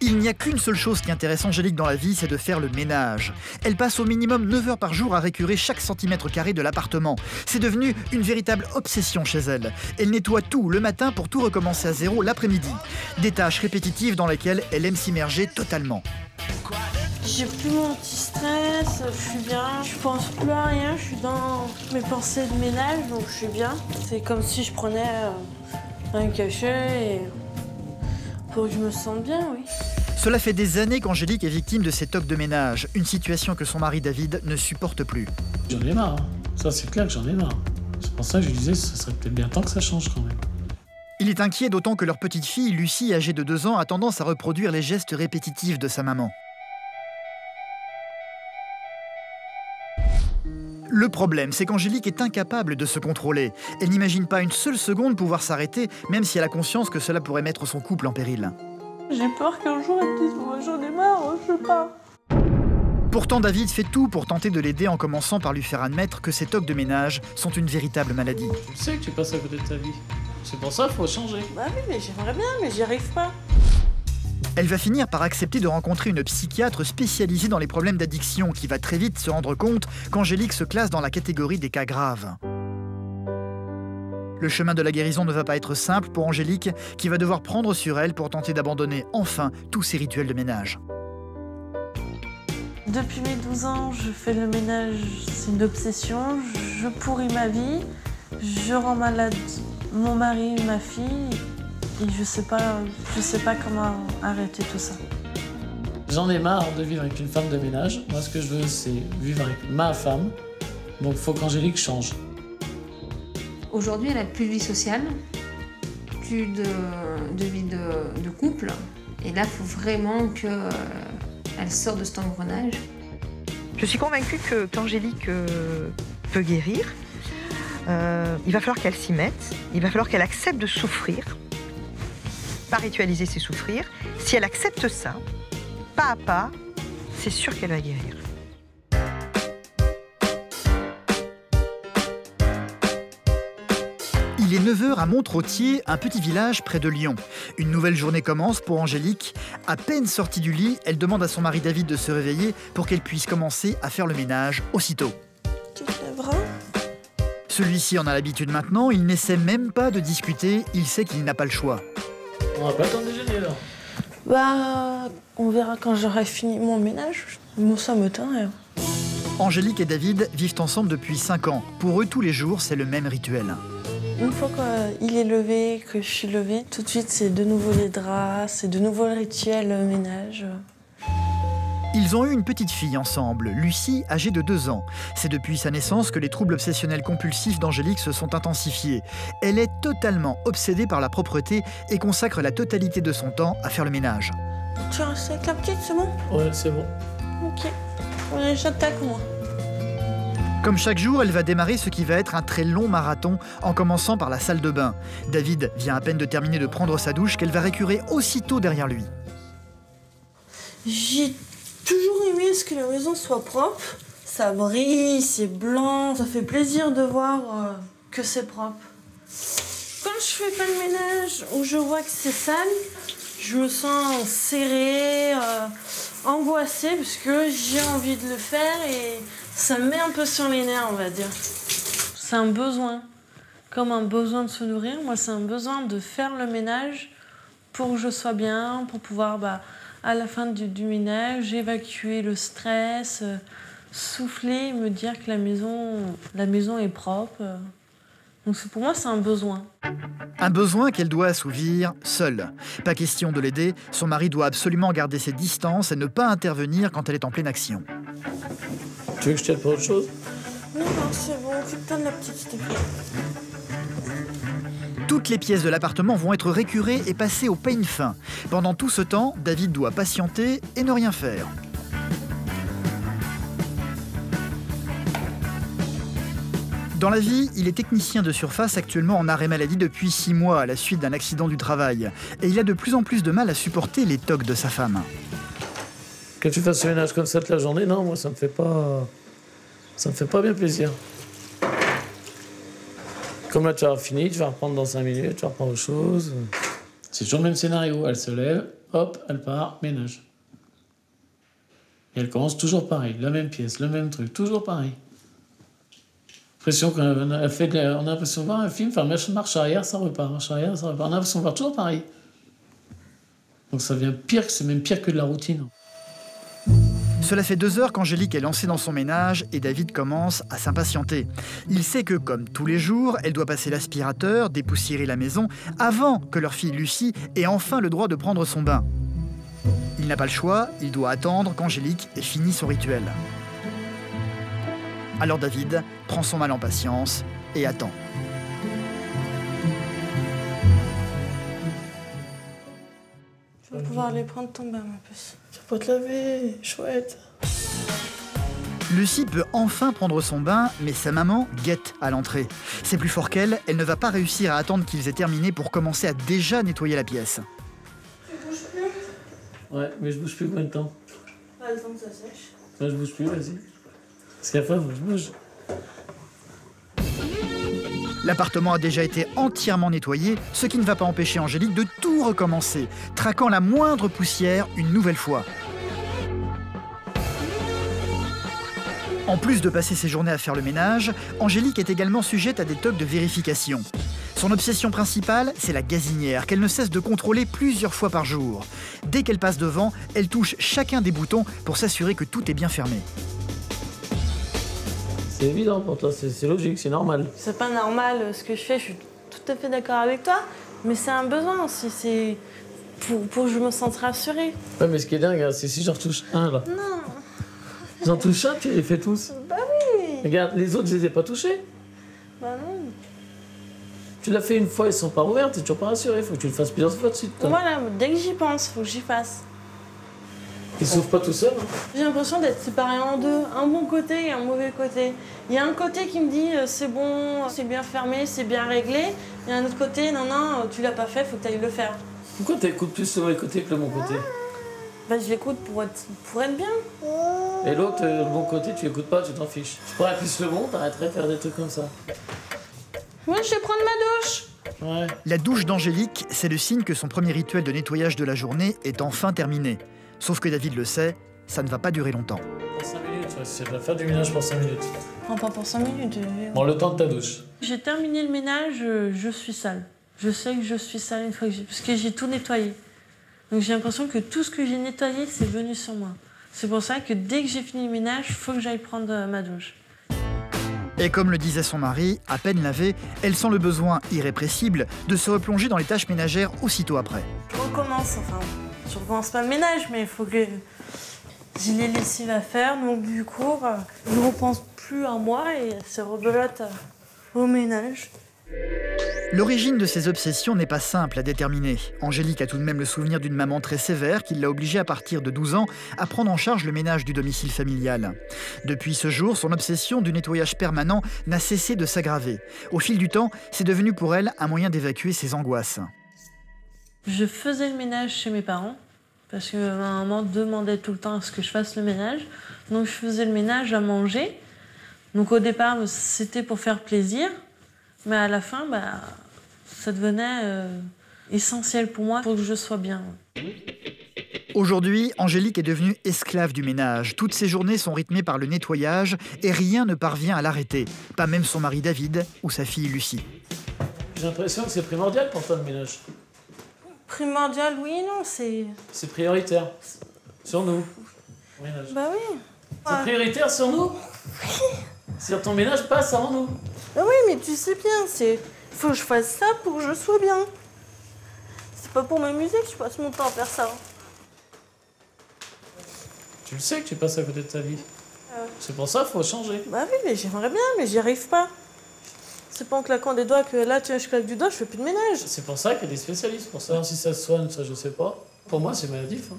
Il n'y a qu'une seule chose qui intéresse Angélique dans la vie, c'est de faire le ménage. Elle passe au minimum 9 heures par jour à récurer chaque centimètre carré de l'appartement. C'est devenu une véritable obsession chez elle. Elle nettoie tout le matin pour tout recommencer à zéro l'après-midi. Des tâches répétitives dans lesquelles elle aime s'immerger totalement. J'ai plus mon petit stress, je suis bien, je pense plus à rien, je suis dans mes pensées de ménage, donc je suis bien. C'est comme si je prenais un cachet et pour que je me sente bien, oui. Cela fait des années qu'Angélique est victime de ces tocs de ménage, une situation que son mari David ne supporte plus. J'en ai marre, hein. Ça c'est clair que j'en ai marre. C'est pour ça que je disais, ça serait peut-être bien temps que ça change quand même. Il est inquiet d'autant que leur petite fille, Lucie, âgée de 2 ans, a tendance à reproduire les gestes répétitifs de sa maman. Le problème, c'est qu'Angélique est incapable de se contrôler. Elle n'imagine pas une seule seconde pouvoir s'arrêter, même si elle a conscience que cela pourrait mettre son couple en péril. J'ai peur qu'un jour elle dise oh, j'en ai marre, je sais pas. Pourtant, David fait tout pour tenter de l'aider en commençant par lui faire admettre que ces tocs de ménage sont une véritable maladie. Tu sais que tu passes à côté de ta vie. C'est pour ça qu'il faut changer. Bah oui, mais j'aimerais bien, mais j'y arrive pas. Elle va finir par accepter de rencontrer une psychiatre spécialisée dans les problèmes d'addiction qui va très vite se rendre compte qu'Angélique se classe dans la catégorie des cas graves. Le chemin de la guérison ne va pas être simple pour Angélique, qui va devoir prendre sur elle pour tenter d'abandonner enfin tous ses rituels de ménage. Depuis mes 12 ans, je fais le ménage, c'est une obsession. Je pourris ma vie, je rends malade mon mari, ma fille, et je sais pas comment arrêter tout ça. J'en ai marre de vivre avec une femme de ménage. Moi, ce que je veux, c'est vivre avec ma femme. Donc, il faut qu'Angélique change. Aujourd'hui, elle n'a plus de vie sociale, plus de vie de couple. Et là, il faut vraiment qu'elle sorte de cet engrenage. Je suis convaincue qu'Angélique peut guérir. Il va falloir qu'elle s'y mette. Il va falloir qu'elle accepte de souffrir. Pas ritualiser ses souffrir. Si elle accepte ça, pas à pas, c'est sûr qu'elle va guérir. Il est 9 heures à Montrottier, un petit village près de Lyon. Une nouvelle journée commence pour Angélique. À peine sortie du lit, elle demande à son mari David de se réveiller pour qu'elle puisse commencer à faire le ménage aussitôt. Tu te lèveras ? Celui-ci en a l'habitude maintenant, il n'essaie même pas de discuter, il sait qu'il n'a pas le choix. On va pas attendre déjeuner alors. Bah, on verra quand j'aurai fini mon ménage. Moi, ça me tient rien. Angélique et David vivent ensemble depuis 5 ans. Pour eux, tous les jours, c'est le même rituel. Une fois qu'il est levé, que je suis levée, tout de suite, c'est de nouveau les draps, c'est de nouveau le rituel ménage. Ils ont eu une petite fille ensemble, Lucie, âgée de 2 ans. C'est depuis sa naissance que les troubles obsessionnels compulsifs d'Angélique se sont intensifiés. Elle est totalement obsédée par la propreté et consacre la totalité de son temps à faire le ménage. Tu restes avec la petite, c'est bon ? Ouais, c'est bon. Ok. Ouais, j'attaque, moi. Comme chaque jour, elle va démarrer ce qui va être un très long marathon en commençant par la salle de bain. David vient à peine de terminer de prendre sa douche qu'elle va récurer aussitôt derrière lui. J'ai toujours aimé ce que la maison soit propre. Ça brille, c'est blanc, ça fait plaisir de voir que c'est propre. Quand je fais pas le ménage ou je vois que c'est sale, je me sens serrée, angoissée parce que j'ai envie de le faire et ça me met un peu sur les nerfs, on va dire. C'est un besoin, comme un besoin de se nourrir. Moi, c'est un besoin de faire le ménage pour que je sois bien, pour pouvoir, à la fin du ménage, évacuer le stress, souffler, me dire que la maison est propre. Donc pour moi, c'est un besoin. Un besoin qu'elle doit assouvir seule. Pas question de l'aider, son mari doit absolument garder ses distances et ne pas intervenir quand elle est en pleine action. Tu veux que je t'aide pour autre chose ? Non, c'est bon, occupe-toi de la petite, s'il te plaît. Toutes les pièces de l'appartement vont être récurées et passées au peigne fin. Pendant tout ce temps, David doit patienter et ne rien faire. Dans la vie, il est technicien de surface actuellement en arrêt maladie depuis 6 mois à la suite d'un accident du travail. Et il a de plus en plus de mal à supporter les tocs de sa femme. Que tu fasses le ménage comme ça toute la journée, non, moi ça me fait pas bien plaisir. Comme là tu as fini, tu vas reprendre dans 5 minutes, tu vas reprendre autre chose. C'est toujours le même scénario, elle se lève, hop, elle part, ménage. Et elle commence toujours pareil, la même pièce, le même truc, toujours pareil. On a l'impression de voir un film, enfin, marche arrière, ça repart, marche arrière, ça repart. On a l'impression de voir toujours pareil. Donc ça devient pire, c'est même pire que de la routine. Cela fait 2 heures qu'Angélique est lancée dans son ménage et David commence à s'impatienter. Il sait que, comme tous les jours, elle doit passer l'aspirateur, dépoussiérer la maison, avant que leur fille Lucie ait enfin le droit de prendre son bain. Il n'a pas le choix, il doit attendre qu'Angélique ait fini son rituel. Alors David prend son mal en patience et attend. Tu vas pouvoir aller prendre ton bain, ma puce. Tu vas pas te laver, chouette. Lucie peut enfin prendre son bain, mais sa maman guette à l'entrée. C'est plus fort qu'elle, elle ne va pas réussir à attendre qu'ils aient terminé pour commencer à déjà nettoyer la pièce. Tu bouges plus? Ouais, mais je bouge plus combien de temps? Pas le temps que ça sèche. Moi, je bouge plus, vas-y. Parce qu'après, moi, je bouge. L'appartement a déjà été entièrement nettoyé, ce qui ne va pas empêcher Angélique de tout recommencer, traquant la moindre poussière une nouvelle fois. En plus de passer ses journées à faire le ménage, Angélique est également sujette à des tocs de vérification. Son obsession principale, c'est la gazinière, qu'elle ne cesse de contrôler plusieurs fois par jour. Dès qu'elle passe devant, elle touche chacun des boutons pour s'assurer que tout est bien fermé. C'est évident pour toi, c'est logique, c'est normal. C'est pas normal ce que je fais, je suis tout à fait d'accord avec toi, mais c'est un besoin aussi, c'est pour que je me sente rassurée. Ouais, mais ce qui est dingue, c'est si j'en retouche un là. Non. J'en touche un, tu les fais tous. Bah oui. Regarde, les autres, je les ai pas touchés. Bah non. Tu l'as fait une fois, ils sont pas ouverts, t'es toujours pas rassuré, faut que tu le fasses plusieurs fois de suite. Toi. Voilà, dès que j'y pense, faut que j'y fasse. Ils s'ouvrent pas tout seuls. Hein. J'ai l'impression d'être séparée en deux, un bon côté et un mauvais côté. Il y a un côté qui me dit c'est bon, c'est bien fermé, c'est bien réglé. Il y a un autre côté, non, tu l'as pas fait, faut que tu ailles le faire. Pourquoi t'écoutes plus le mauvais côté que le bon côté? Bah je l'écoute pour être bien. Et l'autre, le bon côté, tu l'écoutes pas, tu t'en fiches. Tu pourrais plus le bon, t'arrêterais de faire des trucs comme ça. Moi je vais prendre ma douche. Ouais. La douche d'Angélique, c'est le signe que son premier rituel de nettoyage de la journée est enfin terminé. Sauf que David le sait, ça ne va pas durer longtemps. Pour 5 minutes, ouais, c'est de faire du ménage pour 5 minutes. Non, pas pour 5 minutes. Bon, le temps de ta douche. J'ai terminé le ménage, je suis sale. Je sais que je suis sale une fois que parce que j'ai tout nettoyé. Donc j'ai l'impression que tout ce que j'ai nettoyé, c'est venu sur moi. C'est pour ça que dès que j'ai fini le ménage, il faut que j'aille prendre ma douche. Et comme le disait son mari, à peine lavée, elle sent le besoin irrépressible de se replonger dans les tâches ménagères aussitôt après. Je recommence, je recommence pas le ménage, mais il faut que j'ai les lessives à faire. Donc du coup, je ne repense plus à moi et c'est rebelote au ménage. L'origine de ces obsessions n'est pas simple à déterminer. Angélique a tout de même le souvenir d'une maman très sévère qui l'a obligée à partir de 12 ans à prendre en charge le ménage du domicile familial. Depuis ce jour, son obsession du nettoyage permanent n'a cessé de s'aggraver. Au fil du temps, c'est devenu pour elle un moyen d'évacuer ses angoisses. Je faisais le ménage chez mes parents parce que ma maman demandait tout le temps à ce que je fasse le ménage. Donc je faisais le ménage à manger. Donc au départ, c'était pour faire plaisir. Mais à la fin, ça devenait essentiel pour moi pour que je sois bien. Aujourd'hui, Angélique est devenue esclave du ménage. Toutes ses journées sont rythmées par le nettoyage et rien ne parvient à l'arrêter. Pas même son mari David ou sa fille Lucie. J'ai l'impression que c'est primordial pour toi le ménage. Primordial, oui et non, c'est... C'est prioritaire. Sur nous. Ménage. Bah oui. C'est prioritaire sur nous. Si ton ménage passe avant nous. Bah oui, mais tu sais bien, faut que je fasse ça pour que je sois bien. C'est pas pour m'amuser que je passe mon temps à faire ça. Tu le sais que tu passes à côté de ta vie. C'est pour ça qu'il faut changer. Bah oui, mais j'aimerais bien, mais j'y arrive pas. C'est pas en claquant des doigts que là, tiens, je claque du doigt, je fais plus de ménage. C'est pour ça qu'il y a des spécialistes. Pour savoir si ça se soigne, ça je sais pas. Pour moi, c'est maladif. Hein.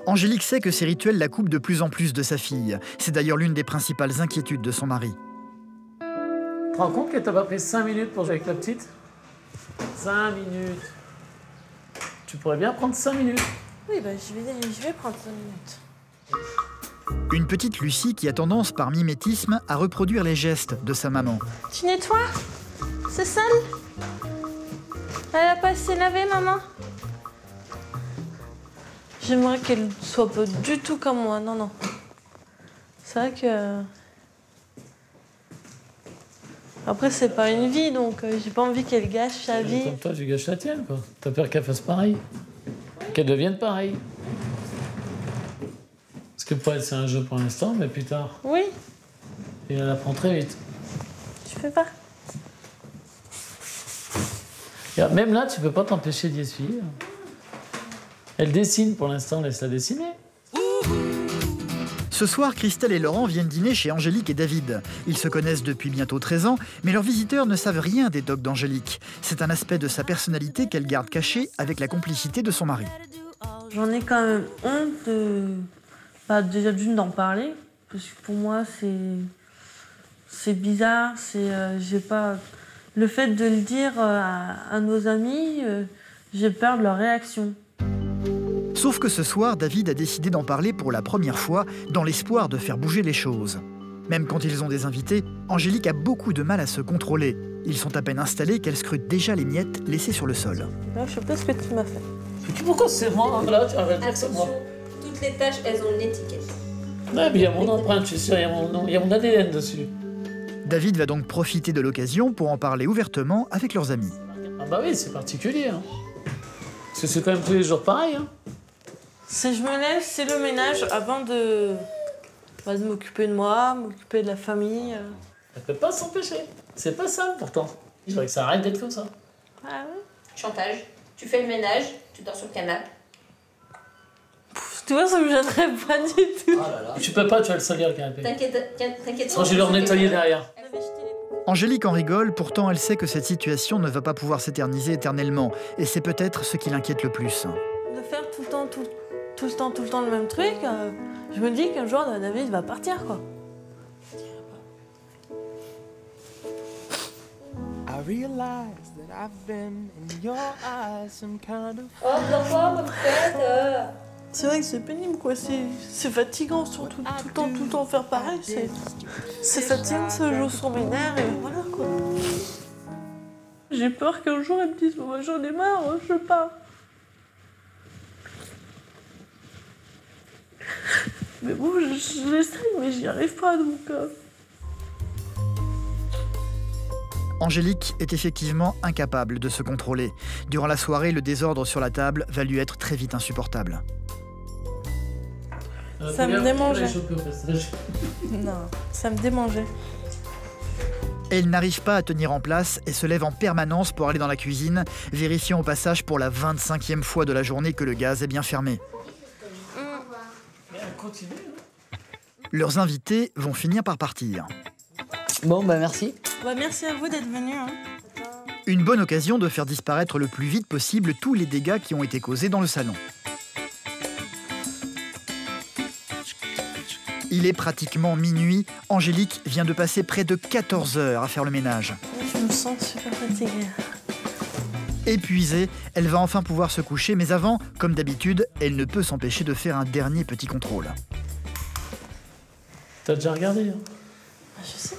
Angélique sait que ces rituels la coupent de plus en plus de sa fille. C'est d'ailleurs l'une des principales inquiétudes de son mari. Tu te rends compte que t'as pas pris 5 minutes pour jouer avec la petite? 5 minutes. Tu pourrais bien prendre 5 minutes. Oui, je vais prendre 5 minutes. Une petite Lucie qui a tendance par mimétisme à reproduire les gestes de sa maman. Tu nettoies? C'est sale? Elle a pas assez lavé, maman? J'aimerais qu'elle soit pas du tout comme moi, non, non. C'est vrai que... Après, c'est pas une vie, donc j'ai pas envie qu'elle gâche sa vie. Comme toi, tu gâches la tienne, quoi. T'as peur qu'elle fasse pareil. Qu'elle devienne pareil. Parce que pour elle, c'est un jeu pour l'instant, mais plus tard. Oui, Et elle apprend très vite. tu fais pas. Et même là, tu peux pas t'empêcher d'y essuyer. Elle dessine pour l'instant, laisse-la dessiner. Ce soir, Christelle et Laurent viennent dîner chez Angélique et David. Ils se connaissent depuis bientôt 13 ans, mais leurs visiteurs ne savent rien des tocs d'Angélique. C'est un aspect de sa personnalité qu'elle garde caché avec la complicité de son mari. J'en ai quand même honte de... Bah, déjà d'une d'en parler, parce que pour moi, c'est bizarre, j'ai pas... Le fait de le dire à nos amis, j'ai peur de leur réaction. Sauf que ce soir, David a décidé d'en parler pour la première fois, dans l'espoir de faire bouger les choses. Même quand ils ont des invités, Angélique a beaucoup de mal à se contrôler. Ils sont à peine installés qu'elle scrute déjà les miettes laissées sur le sol. Là, je sais pas ce que tu m'as fait. Pourquoi c'est moi? Là, tu arrêtes de dire que c'est moi. Attention, toutes les tâches, elles ont une étiquette. Ouais, mais il y a mon empreinte, je suis sûr, il y a mon nom, il y a mon ADN dessus. David va donc profiter de l'occasion pour en parler ouvertement avec leurs amis. Ah bah oui, c'est particulier. Hein. Parce que c'est quand même tous les jours pareil. Hein. Si je me lève, c'est le ménage avant de m'occuper de moi, m'occuper de la famille. Elle peut pas s'empêcher. C'est pas ça pourtant. Je voudrais que ça arrête d'être comme ça. Ah ouais? Chantage, tu fais le ménage, tu dors sur le canapé. Tu vois, ça me gênerait pas du tout. Tu peux pas, tu vas le salir le canapé. T'inquiète Moi, je vais leur nettoyer derrière. Angélique en rigole, pourtant elle sait que cette situation ne va pas pouvoir s'éterniser éternellement. Et c'est peut-être ce qui l'inquiète le plus. De faire tout le temps le même truc, je me dis qu'un jour, David va partir, quoi. I realize that I've been in your eyes some kind of... Oh, pourquoi vous faites C'est vrai que c'est pénible, quoi. C'est fatigant, surtout tout le temps faire pareil. C'est fatigant, ça joue sur mes nerfs, et voilà, quoi. J'ai peur qu'un jour, elle me dise, bon, j'en ai marre, je pars. Mais bon, j'essaye, mais j'y arrive pas, donc... Angélique est effectivement incapable de se contrôler. Durant la soirée, le désordre sur la table va lui être très vite insupportable. Ça me démangeait. Non, ça me démangeait. Elle n'arrive pas à tenir en place et se lève en permanence pour aller dans la cuisine, vérifiant au passage pour la 25e fois de la journée que le gaz est bien fermé. Leurs invités vont finir par partir. Bon, bah merci. Bah, merci à vous d'être venus. Hein. Une bonne occasion de faire disparaître le plus vite possible tous les dégâts qui ont été causés dans le salon. Il est pratiquement minuit. Angélique vient de passer près de 14 heures à faire le ménage. Je me sens super fatiguée. Épuisée, elle va enfin pouvoir se coucher, mais avant, comme d'habitude, elle ne peut s'empêcher de faire un dernier petit contrôle. T'as déjà regardé, hein? Je sais.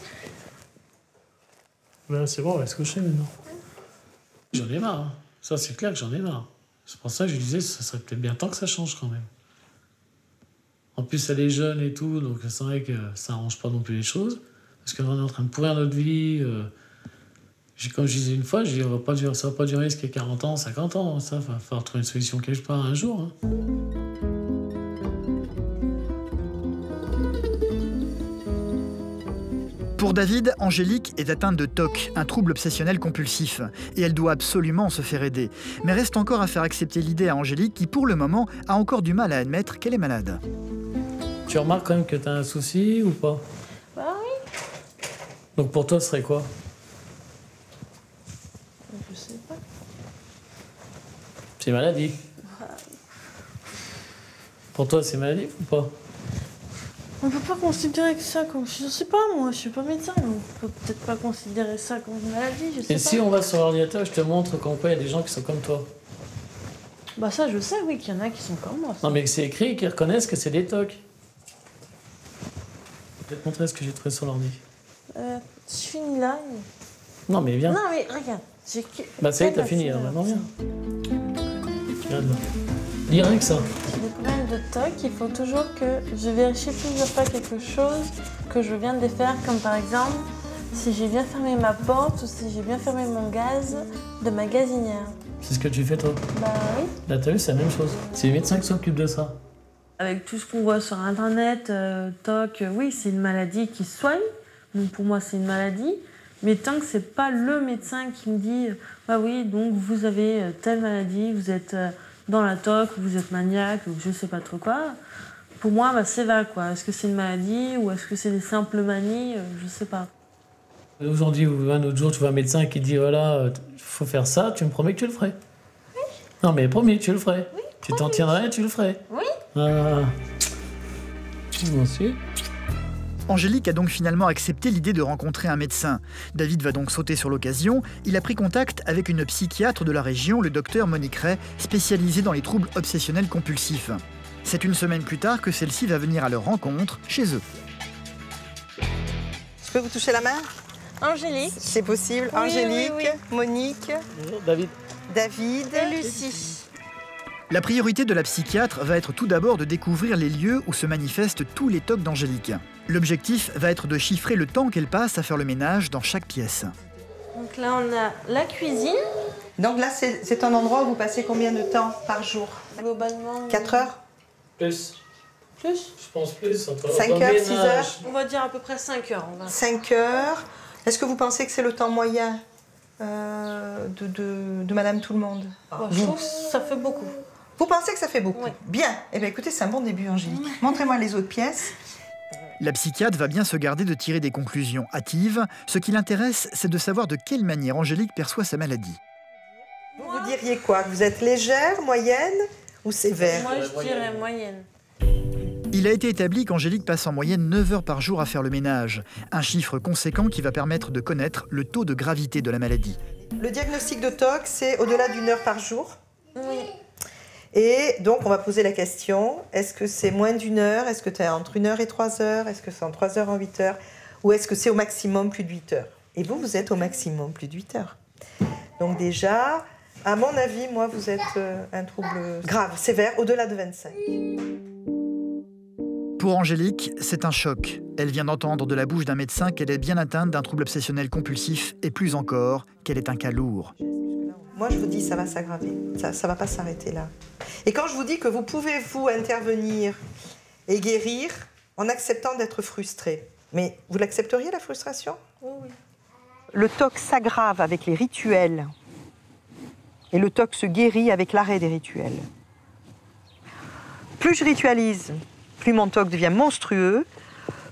Ben, c'est bon, on va se coucher maintenant. J'en ai marre. Hein. Ça, c'est clair que j'en ai marre. C'est pour ça que je disais, ça serait peut-être bien temps que ça change quand même. En plus, elle est jeune et tout, donc c'est vrai que ça arrange pas non plus les choses. Parce qu'on est en train de pourrir notre vie. Comme je disais une fois, je dis, ça va pas durer jusqu'à 40 ans, 50 ans. Ça va falloir trouver une solution quelque part un jour. Hein. Pour David, Angélique est atteinte de TOC, un trouble obsessionnel compulsif, et elle doit absolument se faire aider. Mais reste encore à faire accepter l'idée à Angélique qui, pour le moment, a encore du mal à admettre qu'elle est malade. Tu remarques quand même que t'as un souci ou pas? Bah oui. Donc pour toi, ce serait quoi? Je sais pas. C'est maladie. Pour toi, c'est maladie ou pas? On peut pas considérer que ça comme... Je sais pas, moi, je suis pas médecin. On peut peut-être pas considérer ça comme une maladie, je sais Et pas. si on va sur l'ordinateur, je te montre qu'en quoi il y a des gens qui sont comme toi. Bah ça, je sais, oui, qu'il y en a qui sont comme moi. Ça. Non, mais que c'est écrit et qu'ils reconnaissent que c'est des TOC. Je vais te montrer ce que j'ai trouvé sur l'ordi. Je finis là. Non, mais viens. Non, mais regarde. Bah, ça y est, t'as fini, alors maintenant viens. Regarde là. Lis rien que ça. J'ai des problèmes de toc. Il faut toujours que je vérifie plusieurs fois quelque chose que je viens de défaire, comme par exemple si j'ai bien fermé ma porte ou si j'ai bien fermé mon gaz de ma gazinière. C'est ce que tu fais, toi. Bah oui. Là, t'as vu, c'est la même chose. C'est les médecins qui s'occupent de ça. Avec tout ce qu'on voit sur Internet, TOC, oui, c'est une maladie qui se soigne. Donc pour moi, c'est une maladie. Mais tant que c'est pas le médecin qui me dit bah oui, donc vous avez telle maladie, vous êtes dans la TOC, vous êtes maniaque, ou je sais pas trop quoi. Pour moi, bah, c'est vague, quoi. Est-ce que c'est une maladie ou est-ce que c'est des simples manies je sais pas. Aujourd'hui ou un autre jour, tu vois un médecin qui dit voilà, faut faire ça, tu me promets que tu le ferais? Oui. Non, mais promis, tu le ferais. Oui, tu t'en tiendrais, tu le ferais. Oui. Ah. Moi aussi. Angélique a donc finalement accepté l'idée de rencontrer un médecin. David va donc sauter sur l'occasion. Il a pris contact avec une psychiatre de la région, le docteur Monique Ray, spécialisée dans les troubles obsessionnels compulsifs. C'est une semaine plus tard que celle-ci va venir à leur rencontre chez eux. Je peux vous toucher la main? Angélique. C'est possible. Oui, Angélique, oui, oui. Monique, Bonjour, David. David Et Lucie. La priorité de la psychiatre va être tout d'abord de découvrir les lieux où se manifestent tous les TOC d'Angélique. L'objectif va être de chiffrer le temps qu'elle passe à faire le ménage dans chaque pièce. Donc là, on a la cuisine. Donc là, c'est un endroit où vous passez combien de temps par jour? Globalement. 4 heures? Plus. Plus. Je pense plus. 5 heures, 6 heures? On va dire à peu près 5 heures. 5 heures. Est-ce que vous pensez que c'est le temps moyen de Madame Tout-le-Monde? Je trouve que ça fait beaucoup. Vous pensez que ça fait beaucoup? Oui. Bien. Eh bien, écoutez, c'est un bon début, Angélique. Montrez-moi les autres pièces. La psychiatre va bien se garder de tirer des conclusions hâtives. Ce qui l'intéresse, c'est de savoir de quelle manière Angélique perçoit sa maladie. Vous diriez quoi? Vous êtes légère, moyenne ou sévère? Moi, je dirais moyenne. Il a été établi qu'Angélique passe en moyenne 9 heures par jour à faire le ménage. Un chiffre conséquent qui va permettre de connaître le taux de gravité de la maladie. Le diagnostic de TOC, c'est au-delà d'1 heure par jour. Oui. Et donc, on va poser la question, est-ce que c'est moins d'1 heure? Est-ce que tu es entre 1 heure et 3 heures? Est-ce que c'est en 3 heures en 8 heures? Ou est-ce que c'est au maximum plus de 8 heures? Et vous, vous êtes au maximum plus de 8 heures. Donc déjà, à mon avis, moi, vous êtes un trouble grave, sévère, au-delà de 25. Pour Angélique, c'est un choc. Elle vient d'entendre de la bouche d'un médecin qu'elle est bien atteinte d'un trouble obsessionnel compulsif et plus encore, qu'elle est un cas lourd. Moi, je vous dis, ça va s'aggraver. Ça va pas s'arrêter là. Et quand je vous dis que vous pouvez, vous, intervenir et guérir en acceptant d'être frustré, mais vous l'accepteriez, la frustration? Oui. Le TOC s'aggrave avec les rituels et le TOC se guérit avec l'arrêt des rituels. Plus je ritualise, plus mon TOC devient monstrueux,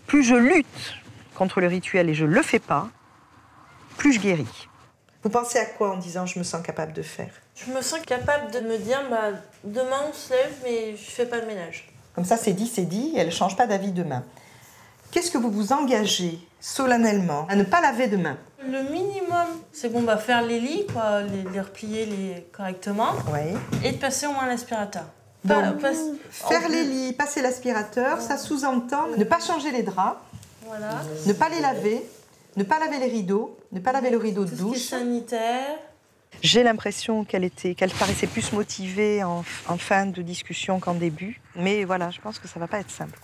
plus je lutte contre le rituel et je ne le fais pas, plus je guéris. Vous pensez à quoi en disant « je me sens capable de faire » ? Je me sens capable de me dire bah, demain on se lève mais je fais pas le ménage. Comme ça, c'est dit, elle ne change pas d'avis demain. Qu'est-ce que vous vous engagez solennellement à ne pas laver demain? Le minimum, c'est bon, bah, faire les lits, quoi, les replier correctement Oui. et de passer au moins l'aspirateur. Donc, faire les lits, passer l'aspirateur, ça sous-entend ne pas changer les draps, voilà. ne pas les laver, ne pas laver les rideaux, ne pas laver le rideau de Tout douche. ce qui est sanitaire. J'ai l'impression qu'elle paraissait plus motivée en fin de discussion qu'en début. Mais voilà, je pense que ça ne va pas être simple.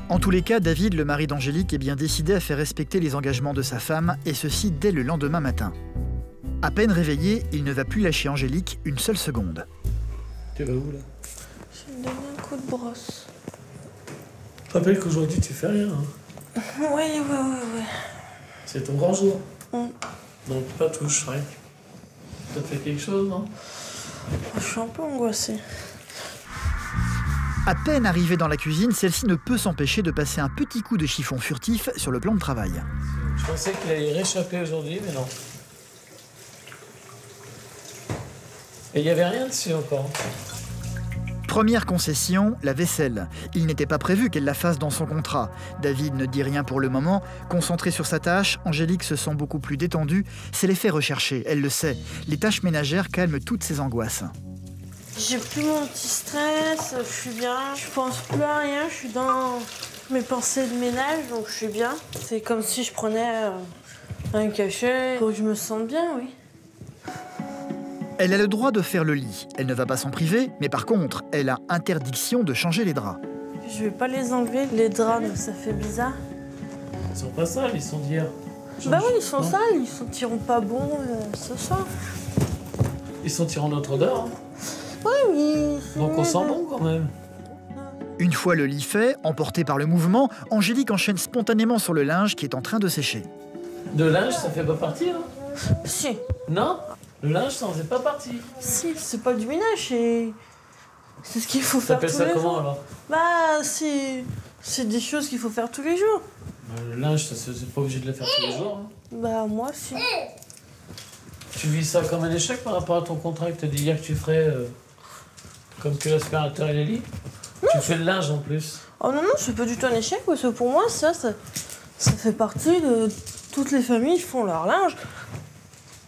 En tous les cas, David, le mari d'Angélique, est bien décidé à faire respecter les engagements de sa femme, et ceci dès le lendemain matin. À peine réveillé, il ne va plus lâcher Angélique une seule seconde. Tu vas où, là? Je vais me donner un coup de brosse. Je te rappelle qu'aujourd'hui, tu fais rien. Hein. Oui. C'est ton grand jour. Mm. Donc, pas touche, rien. T'as fait quelque chose, non? Je suis un peu angoissée. À peine arrivée dans la cuisine, celle-ci ne peut s'empêcher de passer un petit coup de chiffon furtif sur le plan de travail. Je pensais qu'il allait réchapper aujourd'hui, mais non. Et il n'y avait rien dessus encore. Première concession, la vaisselle. Il n'était pas prévu qu'elle la fasse dans son contrat. David ne dit rien pour le moment. Concentrée sur sa tâche, Angélique se sent beaucoup plus détendue. C'est l'effet recherché, elle le sait. Les tâches ménagères calment toutes ses angoisses. J'ai plus mon petit stress, je suis bien. Je pense plus à rien, je suis dans mes pensées de ménage, donc je suis bien. C'est comme si je prenais un cachet pour que je me sente bien, oui. Elle a le droit de faire le lit. Elle ne va pas s'en priver, mais par contre, elle a interdiction de changer les draps. Je vais pas les enlever, les draps, donc ça fait bizarre. Ils sont pas sales, ils sont d'hier. Bah oui, ils sont sales, ils sentiront pas bon ce soir. Ils sentiront notre odeur. Hein. Oui. Donc on sent bon quand même. Une fois le lit fait, emporté par le mouvement, Angélique enchaîne spontanément sur le linge qui est en train de sécher. De linge, ça fait pas partie, hein? Si. Non? Le linge, ça en fait pas partie. Si, c'est pas du ménage, c'est ce qu'il faut faire tous les jours. T'appelles ça comment alors? Bah, c'est des choses qu'il faut faire tous les jours. Le linge, c'est pas obligé de le faire tous les jours. Hein. Bah, moi, si. Tu vis ça comme un échec par rapport à ton contrat que t'as dit hier que tu ferais comme que l'aspirateur et les lits? Tu fais le linge en plus. Oh non, c'est pas du tout un échec, parce que pour moi, ça fait partie de toutes les familles qui font leur linge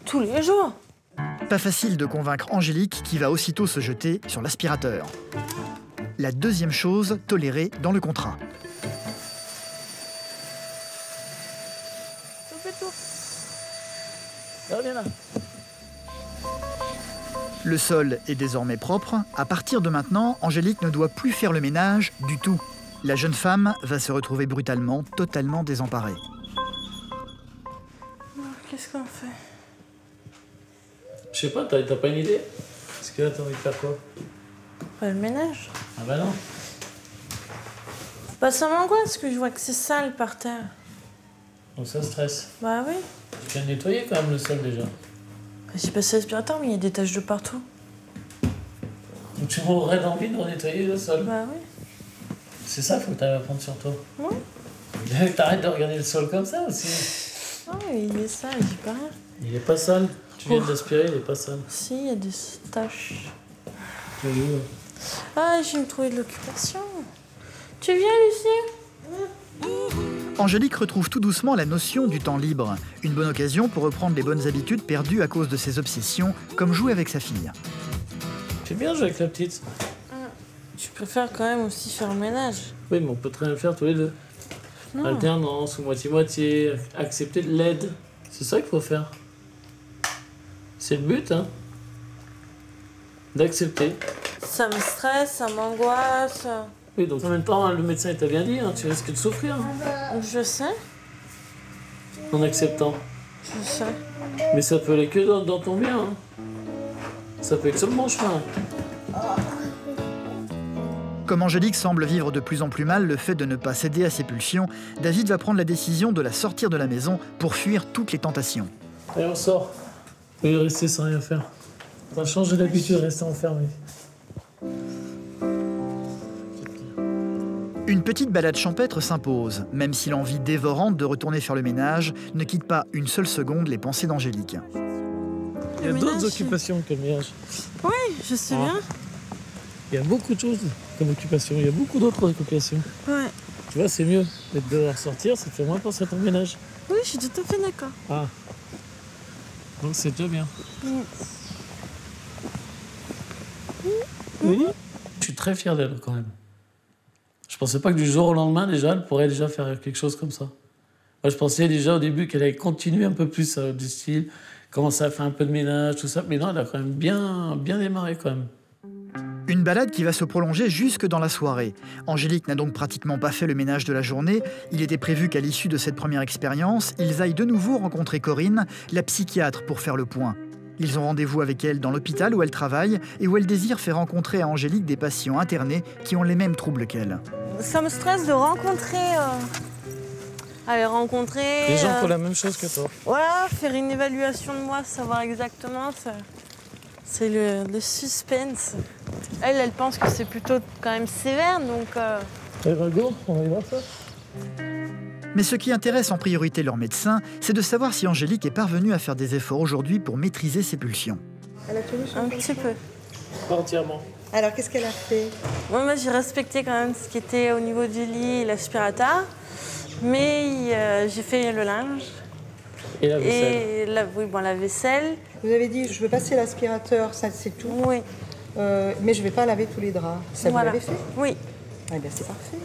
tous les jours. Pas facile de convaincre Angélique qui va aussitôt se jeter sur l'aspirateur. La deuxième chose tolérée dans le contrat. Tout fait tout. Reviens là. Le sol est désormais propre. À partir de maintenant, Angélique ne doit plus faire le ménage du tout. La jeune femme va se retrouver brutalement, totalement désemparée. Qu'est-ce qu'on fait? Je sais pas, t'as pas une idée? Est-ce que là t'as envie de faire quoi? Pas le ménage. Ah bah non. Bah ça m'angoisse parce que je vois que c'est sale par terre. Donc ça stresse. Bah oui. Tu viens de nettoyer quand même le sol déjà. Bah, j'ai passé l'aspirateur mais il y a des taches de partout. Donc tu aurais envie de nettoyer le sol. Bah oui. C'est ça, faut que t'ailles à prendre sur toi. Oui. T'arrêtes de regarder le sol comme ça aussi. Non, il est sale, je dis pas rien. Il est pas sale. Tu viens de l'aspirer, il est pas sale. Si, il y a des taches. Tu es où? Ah, je vais me trouver de l'occupation. Tu viens, Lucie? Angélique retrouve tout doucement la notion du temps libre. Une bonne occasion pour reprendre les bonnes habitudes perdues à cause de ses obsessions, comme jouer avec sa fille. Tu bien jouer avec la petite. Je préfère quand même aussi faire le ménage. Oui, mais on peut très bien le faire tous les deux. Non. Alternance ou moitié-moitié, accepter de l'aide. C'est ça qu'il faut faire. C'est le but, hein. D'accepter. Ça me stresse, ça m'angoisse. Oui, donc en même temps, le médecin il t'a bien dit, hein, tu risques de souffrir Je sais, en acceptant. je sais. Mais ça peut aller que dans ton bien. Hein. Ça peut être sur le bon chemin. Comme Angélique semble vivre de plus en plus mal le fait de ne pas céder à ses pulsions, David va prendre la décision de la sortir de la maison pour fuir toutes les tentations. Allez, on sort. Au lieu de rester sans rien faire. On va changer d'habitude, rester enfermé. Une petite balade champêtre s'impose, même si l'envie dévorante de retourner faire le ménage ne quitte pas une seule seconde les pensées d'Angélique. Il y a d'autres occupations que le ménage. Oui, je sais bien. Il y a beaucoup de choses comme occupation. Il y a beaucoup d'autres occupations. Ouais. Tu vois, c'est mieux de devoir sortir, ça te fait moins penser à ton ménage. Oui, je suis tout à fait d'accord. Ah. Donc c'est déjà bien. Oui. Je suis très fier d'elle quand même. Je pensais pas que du jour au lendemain, déjà, elle pourrait déjà faire quelque chose comme ça. Moi, je pensais déjà au début qu'elle allait continuer un peu plus du style, commencer à faire un peu de ménage, tout ça. Mais non, elle a quand même bien démarré quand même. Une balade qui va se prolonger jusque dans la soirée. Angélique n'a donc pratiquement pas fait le ménage de la journée. Il était prévu qu'à l'issue de cette première expérience, ils aillent de nouveau rencontrer Corinne, la psychiatre, pour faire le point. Ils ont rendez-vous avec elle dans l'hôpital où elle travaille et où elle désire faire rencontrer à Angélique des patients internés qui ont les mêmes troubles qu'elle. Ça me stresse de rencontrer... rencontrer... Les gens qui ont la même chose que toi. Voilà, faire une évaluation de moi, savoir exactement... C'est le suspense. Elle pense que c'est plutôt quand même sévère, donc... Allez, va go, on va y voir ça. Mais ce qui intéresse en priorité leur médecin, c'est de savoir si Angélique est parvenue à faire des efforts aujourd'hui pour maîtriser ses pulsions. Elle a tenu son Un petit peu. Pas entièrement. Alors, qu'est-ce qu'elle a fait? Moi, j'ai respecté quand même ce qui était au niveau du lit et l'aspirateur. Mais j'ai fait le linge. Et la vaisselle. Et la vaisselle. Vous avez dit, je veux passer l'aspirateur, ça c'est tout. Oui. mais je ne vais pas laver tous les draps. Ça vous l'avez fait? Oui. Eh bien, c'est parfait.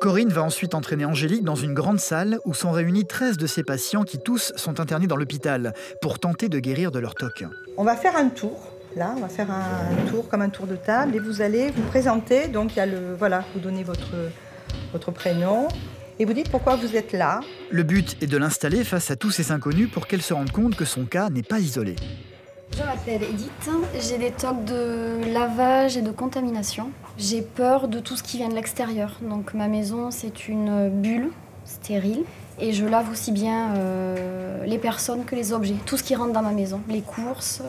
Corinne va ensuite entraîner Angélique dans une grande salle où sont réunis 13 de ses patients qui tous sont internés dans l'hôpital pour tenter de guérir de leur TOC. On va faire un tour. Là, on va faire un tour comme un tour de table et vous allez vous présenter. Donc, il y a vous donnez votre prénom et vous dites pourquoi vous êtes là. Le but est de l'installer face à tous ces inconnus pour qu'elle se rende compte que son cas n'est pas isolé. Je m'appelle Edith, j'ai des TOC de lavage et de contamination. J'ai peur de tout ce qui vient de l'extérieur. Donc ma maison, c'est une bulle stérile. Et je lave aussi bien les personnes que les objets. Tout ce qui rentre dans ma maison. Les courses,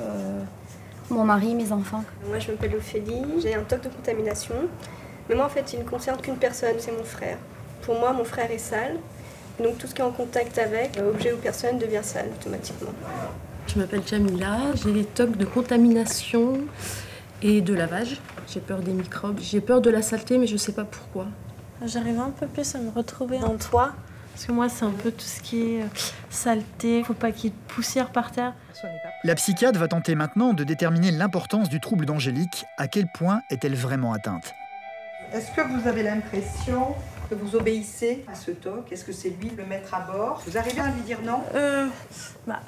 mon mari, mes enfants. Moi, je m'appelle Ophélie, j'ai un TOC de contamination. Mais moi, en fait, il ne concerne qu'une personne, c'est mon frère. Pour moi, mon frère est sale. Donc tout ce qui est en contact avec, objet ou personne, devient sale automatiquement. Je m'appelle Jamila, j'ai des TOC de contamination et de lavage. J'ai peur des microbes, j'ai peur de la saleté, mais je ne sais pas pourquoi. J'arrive un peu plus à me retrouver en toi. Parce que moi, c'est un peu tout ce qui est saleté, faut pas qu'il y ait de poussière par terre. La psychiatre va tenter maintenant de déterminer l'importance du trouble d'Angélique. À quel point est-elle vraiment atteinte? Est-ce que vous avez l'impression que vous obéissez à ce TOC? Est-ce que c'est lui le mettre à bord? Vous arrivez à lui dire non?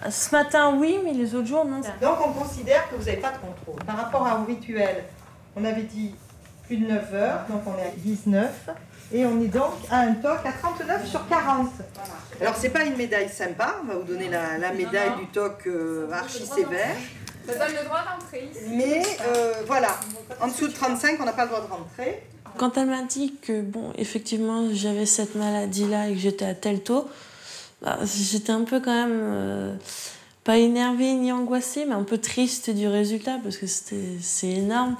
Ce matin, oui, mais les autres jours, non. Donc, on considère que vous n'avez pas de contrôle. Par rapport à vos rituels, on avait dit plus de 9 heures, donc on est à 19. Et on est donc à un TOC à 39 sur 40. Voilà. Alors, c'est pas une médaille sympa. On va vous donner la médaille du TOC archi sévère. Ça donne le droit d'entrer ici. Mais voilà, en dessous de 35, on n'a pas le droit de rentrer. Quand elle m'a dit que, bon, effectivement, j'avais cette maladie-là et que j'étais à tel taux, j'étais un peu quand même, pas énervée ni angoissée, mais un peu triste du résultat parce que c'est énorme.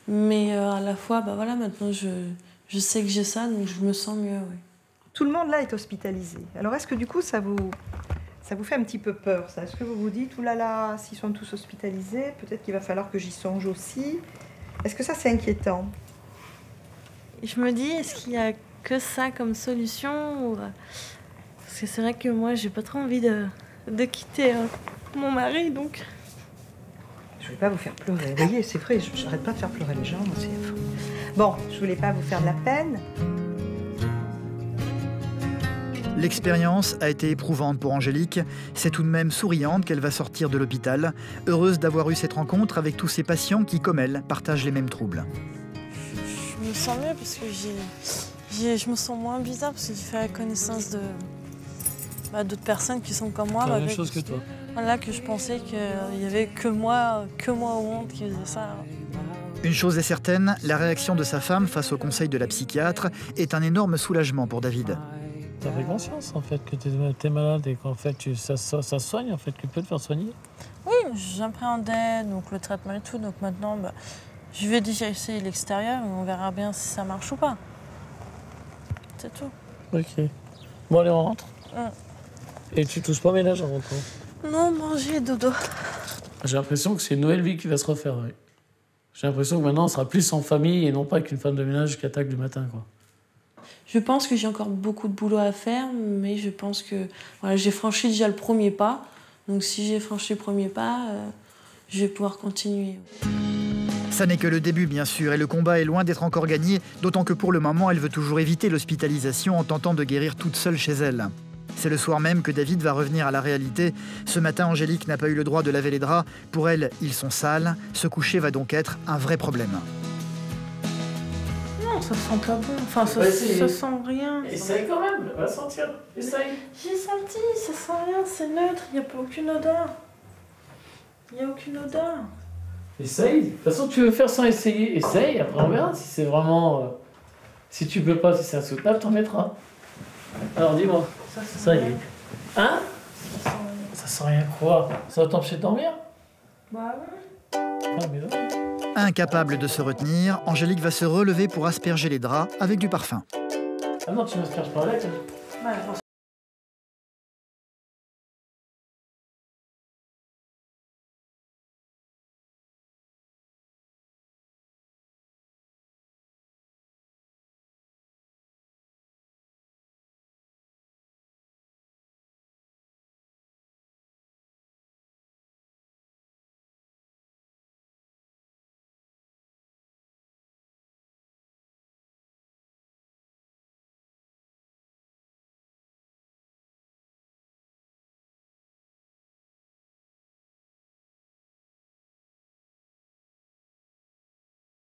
Mais à la fois, voilà, maintenant, je sais que j'ai ça, donc je me sens mieux, oui. Tout le monde là est hospitalisé. Alors est-ce que du coup ça vous fait un petit peu peur, ça? Est-ce que vous vous dites, oulala, s'ils sont tous hospitalisés, peut-être qu'il va falloir que j'y songe aussi? Est-ce que ça c'est inquiétant? Je me dis, est-ce qu'il n'y a que ça comme solution ou... Parce que c'est vrai que moi, j'ai pas trop envie de quitter mon mari, donc... Je voulais pas vous faire pleurer. Vous voyez, c'est vrai, je n'arrête pas de faire pleurer les gens. Bon, je voulais pas vous faire de la peine. L'expérience a été éprouvante pour Angélique. C'est tout de même souriante qu'elle va sortir de l'hôpital, heureuse d'avoir eu cette rencontre avec tous ces patients qui, comme elle, partagent les mêmes troubles. Je me sens mieux parce que je me sens moins bizarre parce que j'ai fait la connaissance d'autres personnes qui sont comme moi. La même chose que toi. Voilà, que je pensais qu'il y avait que moi au monde qui faisait ça. Une chose est certaine, la réaction de sa femme face au conseil de la psychiatre est un énorme soulagement pour David. Tu as pris conscience en fait que tu es malade et qu'en fait ça soigne, en fait, que tu peux te faire soigner? Oui, j'appréhendais donc le traitement et tout, donc maintenant je vais déjà essayer l'extérieur et on verra bien si ça marche ou pas. C'est tout. Ok. Bon allez, on rentre. Et tu touches pas au ménage en rentrant? Non, manger, dodo. J'ai l'impression que c'est une nouvelle vie qui va se refaire, oui. J'ai l'impression que maintenant on sera plus en famille et non pas qu'une femme de ménage qui attaque du matin, quoi. Je pense que j'ai encore beaucoup de boulot à faire, mais je pense que voilà, j'ai franchi déjà le premier pas. Donc si j'ai franchi le premier pas, je vais pouvoir continuer. Ça n'est que le début, bien sûr, et le combat est loin d'être encore gagné, d'autant que pour le moment, elle veut toujours éviter l'hospitalisation en tentant de guérir toute seule chez elle. C'est le soir même que David va revenir à la réalité. Ce matin, Angélique n'a pas eu le droit de laver les draps. Pour elle, ils sont sales. Se coucher va donc être un vrai problème. Non, ça sent pas bon. Enfin, ça sent rien. Essaye quand même, va sentir. Essaye. J'ai senti, ça sent rien, c'est neutre, il n'y a pas aucune odeur. Il n'y a aucune odeur. Essaye. De toute façon, tu veux faire sans essayer. Essaye, après on verra si c'est vraiment... si tu peux pas, si c'est insoutenable, t'en mettras. Alors dis-moi. Ça y est. Hein? Ça sent rien quoi? Ça va t'empêcher de dormir? Bah oui. Ah, mais non. Incapable de se retenir, Angélique va se relever pour asperger les draps avec du parfum. Ah non, tu m'asperges pas la lettre. Ouais,